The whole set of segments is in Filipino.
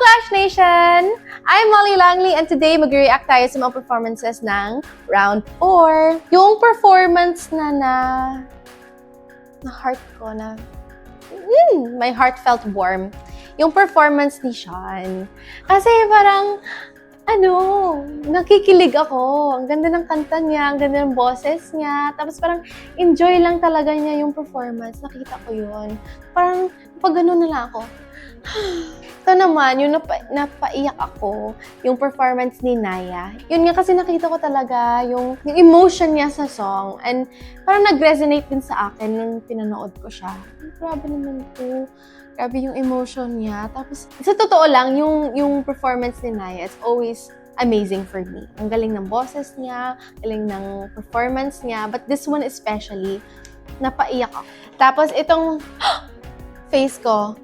Clash Nation! I'm Molly Langley and today mag-react tayo sa mga performances ng Round 4. Yung performance na heart ko na my heart felt warm. Yung performance ni Sean. Kasi parang nakikilig ako. Ang ganda ng kanta niya, ang ganda ng boses niya. Tapos parang enjoy lang talaga niya yung performance. Nakita ko yun. Parang pag gano'n na lang ako. Ito naman, yung napaiyak ako, yung performance ni Naya. Yun nga kasi nakita ko talaga yung emotion niya sa song. And parang nag-resonate din sa akin nung pinanood ko siya. Grabe naman to. Grabe yung emotion niya. Tapos, sa totoo lang, yung performance ni Naya is always amazing for me. Ang galing ng boses niya, galing ng performance niya. But this one especially, napaiyak ako. Tapos, itong face ko,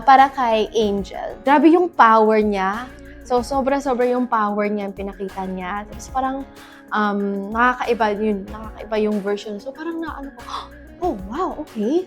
para kay Angel. Grabe yung power niya. So, sobra-sobra yung power niya, yung pinakita niya. Tapos parang, nakakaiba yung version. So, parang oh, wow, okay.